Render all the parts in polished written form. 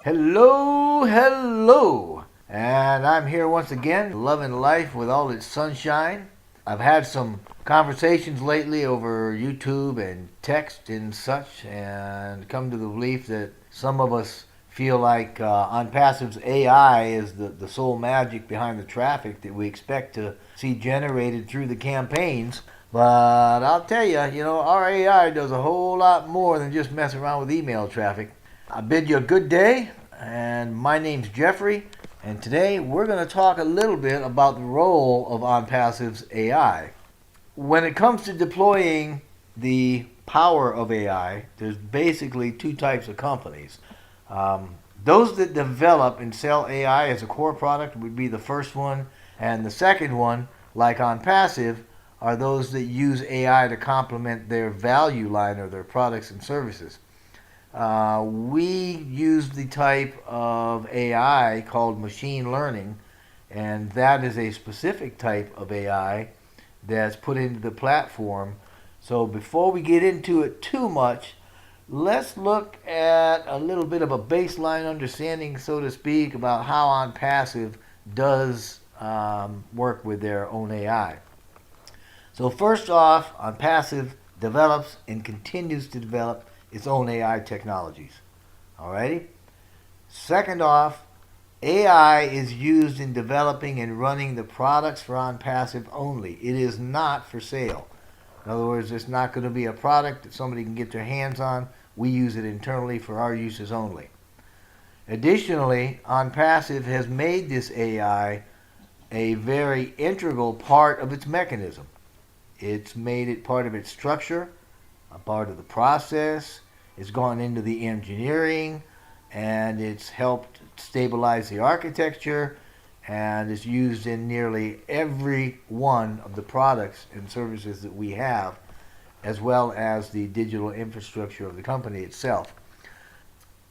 Hello, hello. And I'm here once again, loving life with all its sunshine. I've had some conversations lately over YouTube and text and such, and come to the belief that some of us feel like OnPassive's AI is the sole magic behind the traffic that we expect to see generated through the campaigns. But I'll tell you, our AI does a whole lot more than just mess around with email traffic. I bid you a good day, and my name's Jeffrey, and today we're going to talk a little bit about the role of OnPassive's AI. When it comes to deploying the power of AI, there's basically two types of companies. Those that develop and sell AI as a core product would be the first one, and the second one, like OnPassive, are those that use AI to complement their value line or their products and services. We use the type of AI called machine learning, and that is a specific type of AI that's put into the platform. So before we get into it too much, let's look at a little bit of a baseline understanding, so to speak, about how OnPassive does work with their own AI. So first off, OnPassive develops and continues to develop its own AI technologies. Alrighty? Second off, AI is used in developing and running the products for OnPassive only. It is not for sale. In other words, it's not going to be a product that somebody can get their hands on. We use it internally for our uses only. Additionally, OnPassive has made this AI a very integral part of its mechanism. It's made it part of its structure, a part of the process. It's gone into the engineering, and it's helped stabilize the architecture, and is used in nearly every one of the products and services that we have, as well as the digital infrastructure of the company itself.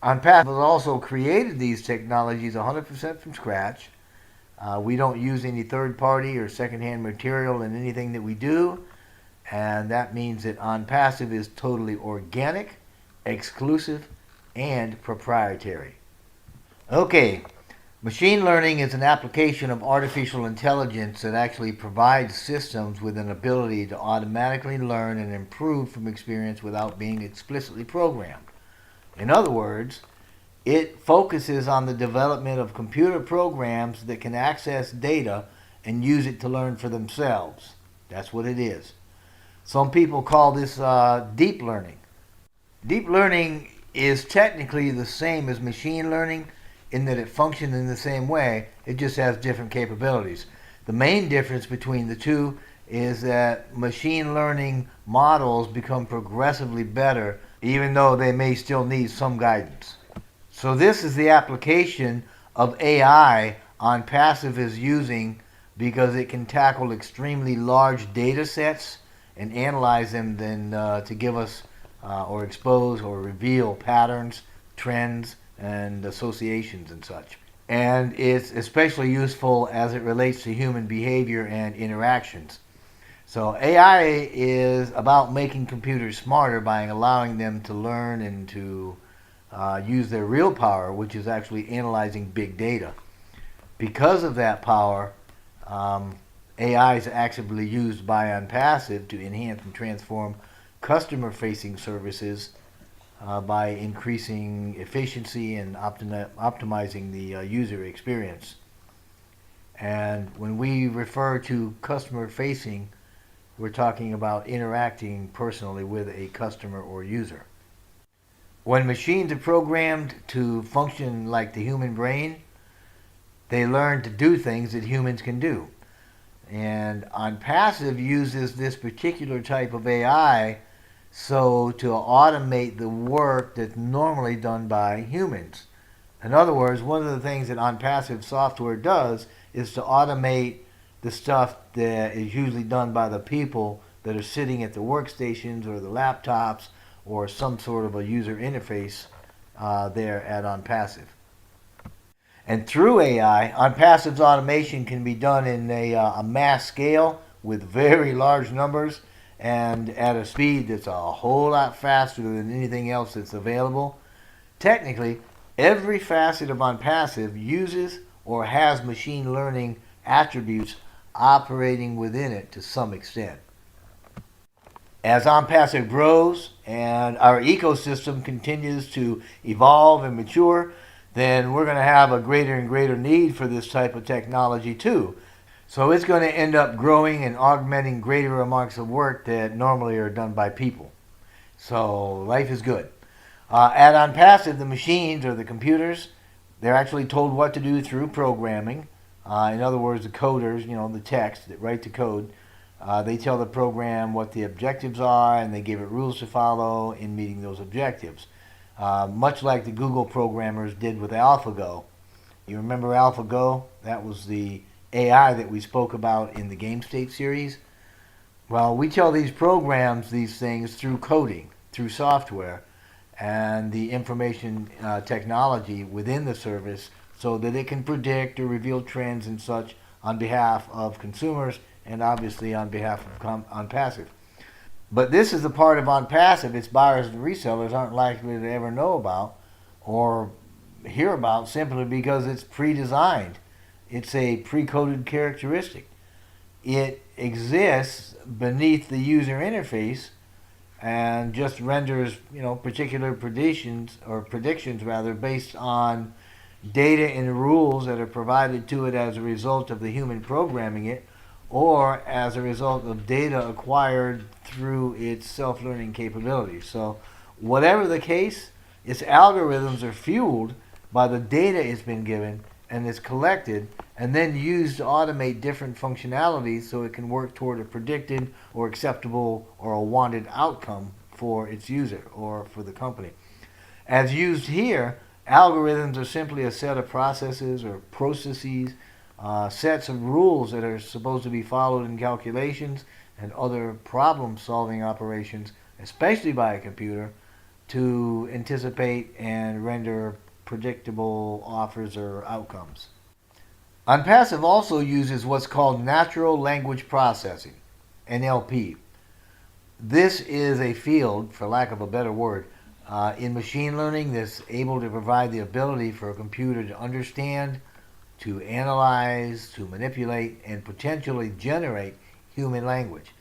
OnPassive has also created these technologies 100% from scratch. We don't use any third-party or second-hand material in anything that we do, and that means that OnPassive is totally organic, exclusive, and proprietary. Okay, machine learning is an application of artificial intelligence that actually provides systems with an ability to automatically learn and improve from experience without being explicitly programmed. In other words, it focuses on the development of computer programs that can access data and use it to learn for themselves. That's what it is. Some people call this deep learning. Deep learning is technically the same as machine learning in that it functions in the same way. It just has different capabilities. The main difference between the two is that machine learning models become progressively better, even though they may still need some guidance. So this is the application of AI OnPassive is using, because it can tackle extremely large data sets and analyze them then to give us or expose or reveal patterns, trends, and associations and such. And it's especially useful as it relates to human behavior and interactions. So AI is about making computers smarter by allowing them to learn and to use their real power, which is actually analyzing big data. Because of that power, AI is actively used by OnPassive to enhance and transform customer-facing services by increasing efficiency and optimizing the user experience. And when we refer to customer-facing, we're talking about interacting personally with a customer or user. When machines are programmed to function like the human brain, they learn to do things that humans can do. And OnPassive uses this particular type of AI so to automate the work that's normally done by humans. In other words, one of the things that OnPassive software does is to automate the stuff that is usually done by the people that are sitting at the workstations or the laptops or some sort of a user interface there at OnPassive. And through AI, OnPassive's automation can be done in a mass scale with very large numbers and at a speed that's a whole lot faster than anything else that's available. Technically, Every facet of ONPASSIVE uses or has machine learning attributes operating within it to some extent. As ONPASSIVE grows and our ecosystem continues to evolve and mature, then we're going to have a greater and greater need for this type of technology too. So it's going to end up growing and augmenting greater amounts of work that normally are done by people. So life is good. At ONPASSIVE, the machines or the computers, they're actually told what to do through programming. In other words, the coders, the text that write the code, they tell the program what the objectives are and they give it rules to follow in meeting those objectives. Much like the Google programmers did with AlphaGo. You remember AlphaGo? That was the AI that we spoke about in the Game State series. Well, we tell these programs these things through coding, through software, and the information technology within the service so that it can predict or reveal trends and such on behalf of consumers and obviously on behalf of ONPASSIVE. But this is the part of ONPASSIVE its buyers and resellers aren't likely to ever know about or hear about simply because it's pre-designed. It's a pre-coded characteristic. It exists beneath the user interface and just renders, particular predictions based on data and rules that are provided to it as a result of the human programming it or as a result of data acquired through its self-learning capabilities. So whatever the case, its algorithms are fueled by the data it's been given and is collected and then used to automate different functionalities so it can work toward a predicted or acceptable or a wanted outcome for its user or for the company. As used here, algorithms are simply a set of processes or processes, sets of rules that are supposed to be followed in calculations and other problem-solving operations, especially by a computer, to anticipate and render predictable offers or outcomes. ONPASSIVE also uses what's called natural language processing, NLP. This is a field, for lack of a better word, in machine learning that's able to provide the ability for a computer to understand, to analyze, to manipulate, and potentially generate human language.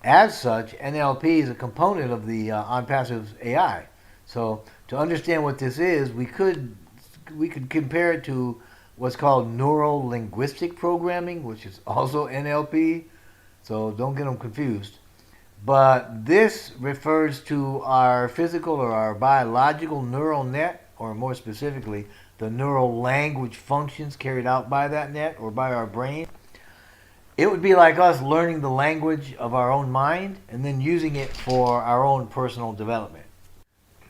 As such, NLP is a component of the ONPASSIVE AI. So to understand what this is, we could compare it to what's called neuro-linguistic programming, which is also NLP. So don't get them confused. But this refers to our physical or our biological neural net, or more specifically, the neural language functions carried out by that net or by our brain. It would be like us learning the language of our own mind and then using it for our own personal development.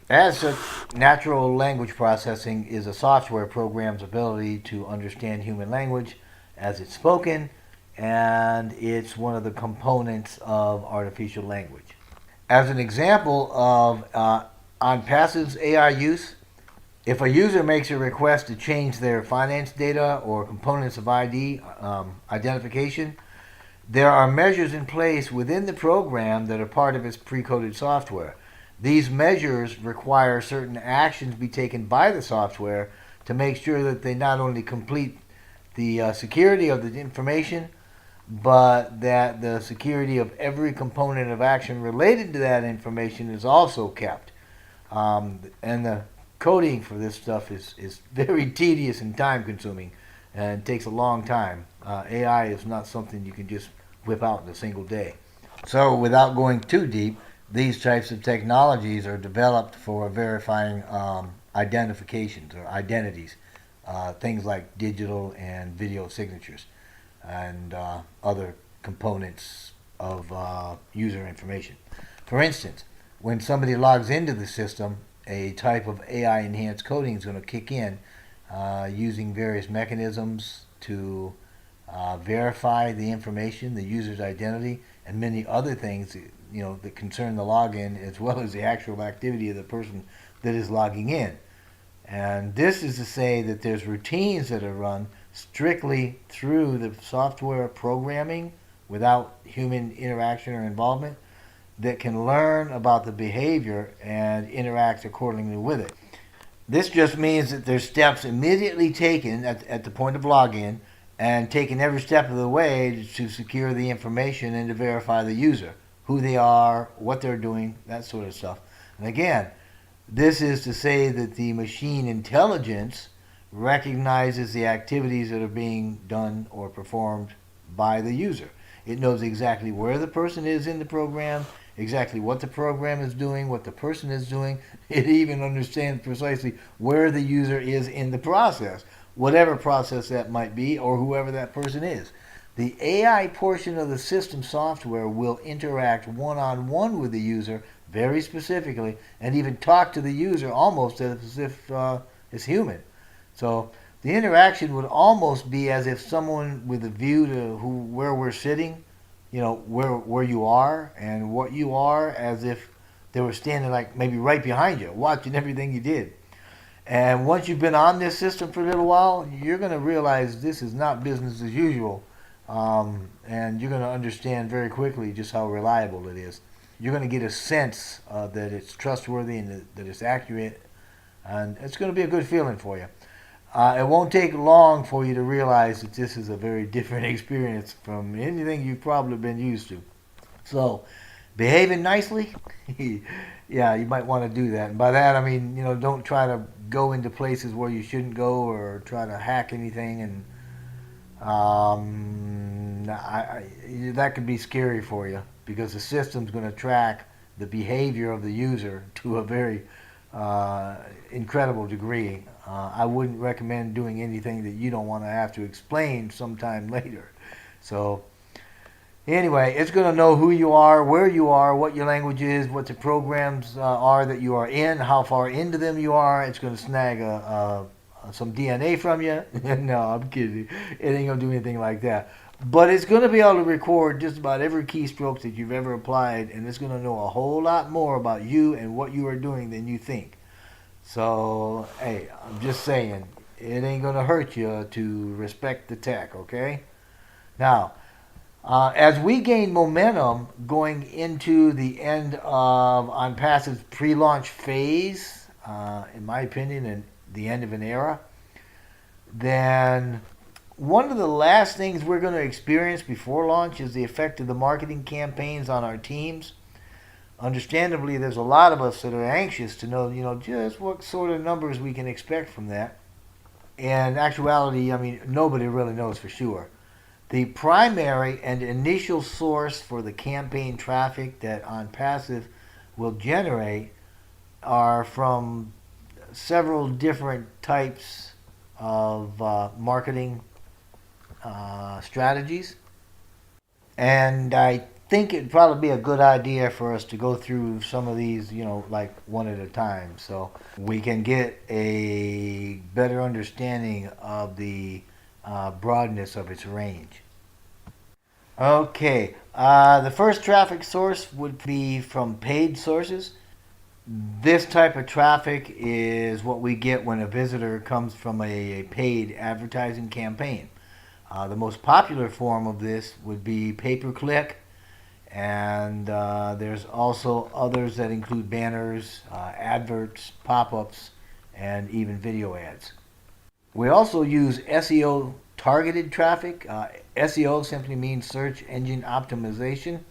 As such, natural language processing is a software program's ability to understand human language as it's spoken, and it's one of the components of artificial language. As an example of ONPASSIVE's AI use, if a user makes a request to change their finance data or components of ID identification, there are measures in place within the program that are part of its pre-coded software. These measures require certain actions be taken by the software to make sure that they not only complete the security of the information, but that the security of every component of action related to that information is also kept. And the coding for this stuff is very tedious and time consuming and takes a long time. AI is not something you can just whip out in a single day. So without going too deep, these types of technologies are developed for verifying identifications or identities, things like digital and video signatures and other components of user information. For instance, when somebody logs into the system, a type of AI-enhanced coding is going to kick in using various mechanisms to verify the information, the user's identity, and many other things that concern the login as well as the actual activity of the person that is logging in. And this is to say that there's routines that are run strictly through the software programming without human interaction or involvement that can learn about the behavior and interact accordingly with it. This just means that there's steps immediately taken at the point of login and taken every step of the way to secure the information and to verify the user, who they are, what they're doing, that sort of stuff. And again, this is to say that the machine intelligence recognizes the activities that are being done or performed by the user. It knows exactly where the person is in the program, exactly what the program is doing, what the person is doing. It even understands precisely where the user is in the process, whatever process that might be, or whoever that person is. The AI portion of the system software will interact one-on-one with the user very specifically and even talk to the user almost as if it's human. So the interaction would almost be as if someone with a view to where we're sitting, where you are and what you are, as if they were standing like maybe right behind you, watching everything you did. And once you've been on this system for a little while, you're going to realize this is not business as usual. And you're going to understand very quickly just how reliable it is. You're going to get a sense that it's trustworthy and that it's accurate. And it's going to be a good feeling for you. It won't take long for you to realize that this is a very different experience from anything you've probably been used to. So, behaving nicely, yeah, you might want to do that. And by that, I mean, don't try to go into places where you shouldn't go or try to hack anything. And that could be scary for you because the system's going to track the behavior of the user to a very incredible degree. I wouldn't recommend doing anything that you don't want to have to explain sometime later. So anyway, it's going to know who you are, where you are, what your language is, what the programs are that you are in, how far into them you are. It's going to snag some DNA from you. No, I'm kidding. It ain't going to do anything like that. But it's going to be able to record just about every keystroke that you've ever applied, and it's going to know a whole lot more about you and what you are doing than you think. So, hey, I'm just saying, it ain't going to hurt you to respect the tech, okay? Now, as we gain momentum going into the end of ONPASSIVE's pre-launch phase, in my opinion, and the end of an era, then one of the last things we're going to experience before launch is the effect of the marketing campaigns on our teams. Understandably, there's a lot of us that are anxious to know, just what sort of numbers we can expect from that. In actuality, I mean, nobody really knows for sure. The primary and initial source for the campaign traffic that ONPASSIVE will generate are from several different types of marketing strategies. And I think it'd probably be a good idea for us to go through some of these, like one at a time, so we can get a better understanding of the broadness of its range. Okay, the first traffic source would be from paid sources. This type of traffic is what we get when a visitor comes from a paid advertising campaign. The most popular form of this would be pay-per-click, and there's also others that include banners, adverts, pop-ups, and even video ads. We also use SEO targeted traffic. SEO simply means search engine optimization.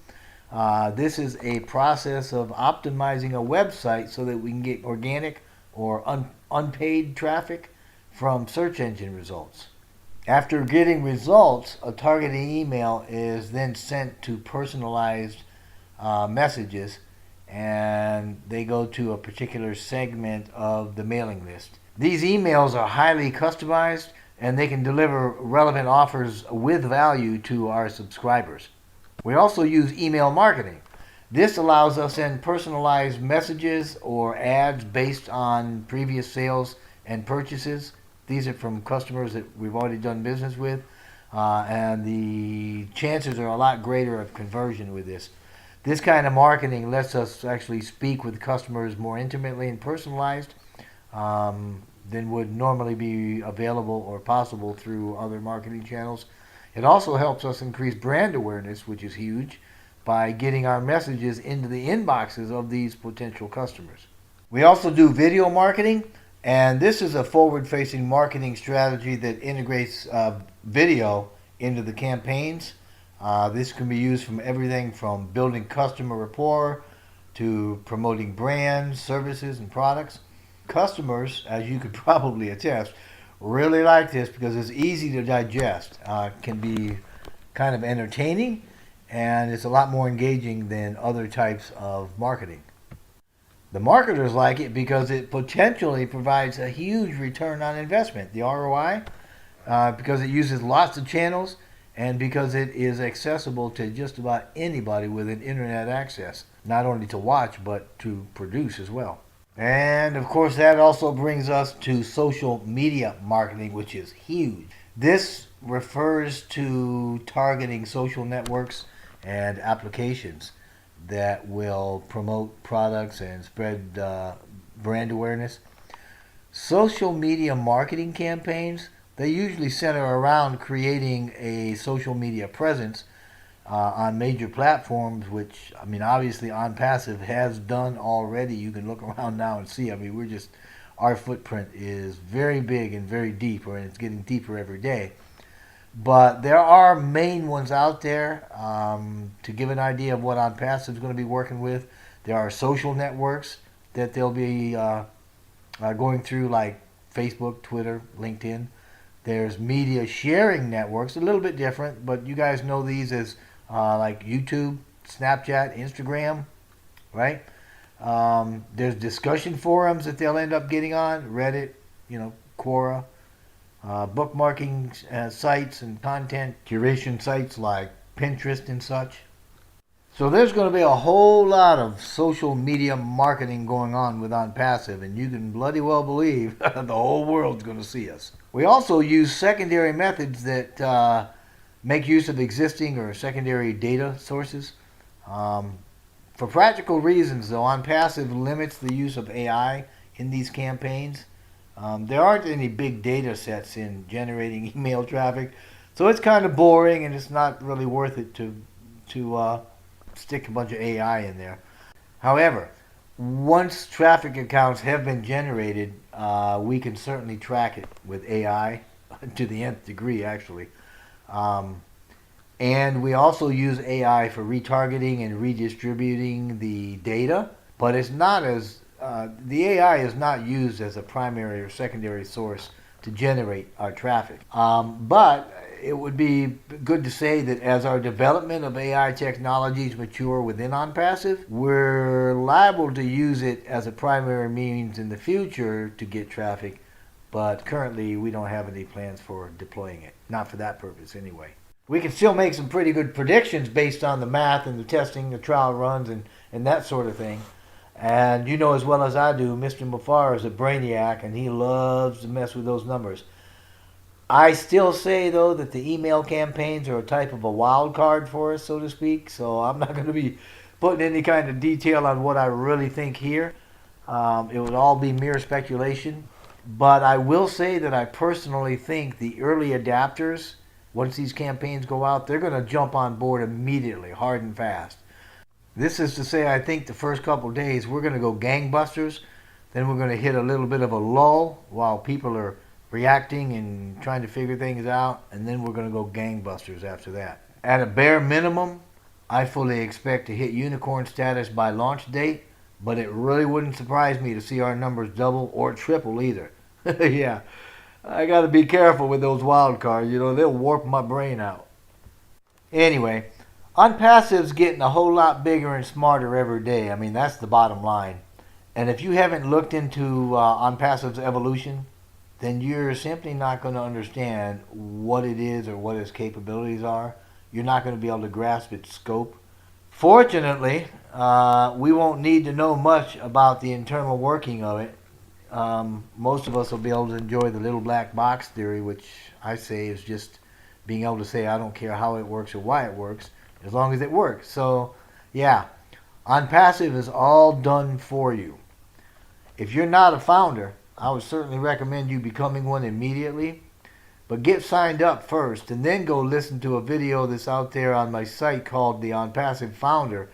This is a process of optimizing a website so that we can get organic or unpaid traffic from search engine results. After getting results, a targeted email is then sent to personalized messages, and they go to a particular segment of the mailing list. These emails are highly customized, and they can deliver relevant offers with value to our subscribers. We also use email marketing. This allows us to send personalized messages or ads based on previous sales and purchases. These are from customers that we've already done business with, and the chances are a lot greater of conversion with this. This kind of marketing lets us actually speak with customers more intimately and personalized than would normally be available or possible through other marketing channels. It also helps us increase brand awareness, which is huge, by getting our messages into the inboxes of these potential customers. We also do video marketing. And this is a forward-facing marketing strategy that integrates video into the campaigns. This can be used from everything from building customer rapport to promoting brands, services, and products. Customers, as you could probably attest, really like this because it's easy to digest. It can be kind of entertaining, and it's a lot more engaging than other types of marketing. The marketers like it because it potentially provides a huge return on investment, the ROI, because it uses lots of channels and because it is accessible to just about anybody with an internet access, not only to watch but to produce as well. And of course, that also brings us to social media marketing, which is huge. This refers to targeting social networks and applications that will promote products and spread brand awareness. Social media marketing campaigns, they usually center around creating a social media presence on major platforms, which, I mean, obviously OnPassive has done already. You can look around now and see. I mean, our footprint is very big and very deep, and it's getting deeper every day. But there are main ones out there. To give an idea of what OnPassive is going to be working with, there are social networks that they'll be going through, like Facebook, Twitter, LinkedIn. There's media sharing networks, a little bit different, but you guys know these as like YouTube, Snapchat, Instagram, right? There's discussion forums that they'll end up getting on, Reddit, Quora, bookmarking sites and content curation sites like Pinterest and such. So there's going to be a whole lot of social media marketing going on with OnPassive, and you can bloody well believe the whole world's going to see us. We also use secondary methods that make use of existing or secondary data sources. For practical reasons, though, OnPassive limits the use of AI in these campaigns. There aren't any big data sets in generating email traffic, so it's kind of boring and it's not really worth it to stick a bunch of AI in there. However, once traffic accounts have been generated, we can certainly track it with AI to the nth degree, actually. And we also use AI for retargeting and redistributing the data, but it's not as the AI is not used as a primary or secondary source to generate our traffic. But it would be good to say that as our development of AI technologies mature within OnPassive, we're liable to use it as a primary means in the future to get traffic, but currently we don't have any plans for deploying it. Not for that purpose anyway. We can still make some pretty good predictions based on the math and the testing, the trial runs, and that sort of thing. And you know as well as I do, Mr. Mafar is a brainiac, and he loves to mess with those numbers. I still say, though, that the email campaigns are a type of a wild card for us, so to speak. So I'm not going to be putting any kind of detail on what I really think here. It would all be mere speculation. But I will say that I personally think the early adapters, once these campaigns go out, they're going to jump on board immediately, hard and fast. This is to say, I think the first couple of days we're going to go gangbusters. Then we're going to hit a little bit of a lull while people are reacting and trying to figure things out. And then we're going to go gangbusters after that. At a bare minimum, I fully expect to hit unicorn status by launch date. But it really wouldn't surprise me to see our numbers double or triple either. Yeah, I got to be careful with those wild cards. They'll warp my brain out. Anyway, OnPassive's getting a whole lot bigger and smarter every day. I mean, that's the bottom line. And if you haven't looked into OnPassive's evolution, then you're simply not going to understand what it is or what its capabilities are. You're not going to be able to grasp its scope. Fortunately, we won't need to know much about the internal working of it. Most of us will be able to enjoy the little black box theory, which I say is just being able to say I don't care how it works or why it works, as long as it works. So, yeah, OnPassive is all done for you. If you're not a founder, I would certainly recommend you becoming one immediately. But get signed up first and then go listen to a video that's out there on my site called The OnPassive Founder.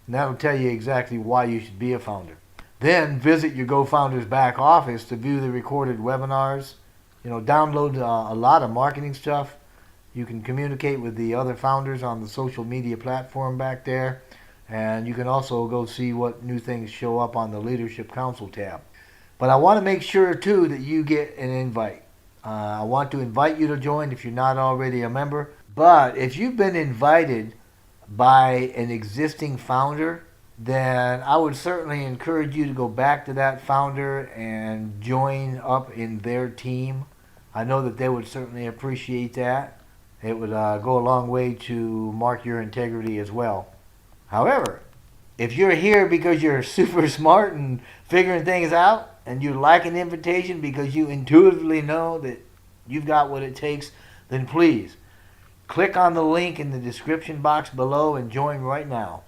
And that'll tell you exactly why you should be a founder. Then visit your GoFounders back office to view the recorded webinars. Download a lot of marketing stuff. You can communicate with the other founders on the social media platform back there. And you can also go see what new things show up on the Leadership Council tab. But I want to make sure, too, that you get an invite. I want to invite you to join if you're not already a member. But if you've been invited by an existing founder, then I would certainly encourage you to go back to that founder and join up in their team. I know that they would certainly appreciate that. It would go a long way to mark your integrity as well. However, if you're here because you're super smart and figuring things out, and you like an invitation because you intuitively know that you've got what it takes, then please click on the link in the description box below and join right now.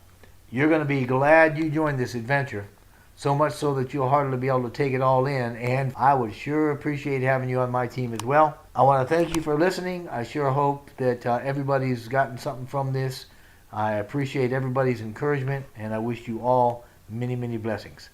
You're going to be glad you joined this adventure, so much so that you'll hardly be able to take it all in, and I would sure appreciate having you on my team as well. I want to thank you for listening. I sure hope that everybody's gotten something from this. I appreciate everybody's encouragement, and I wish you all many, many blessings.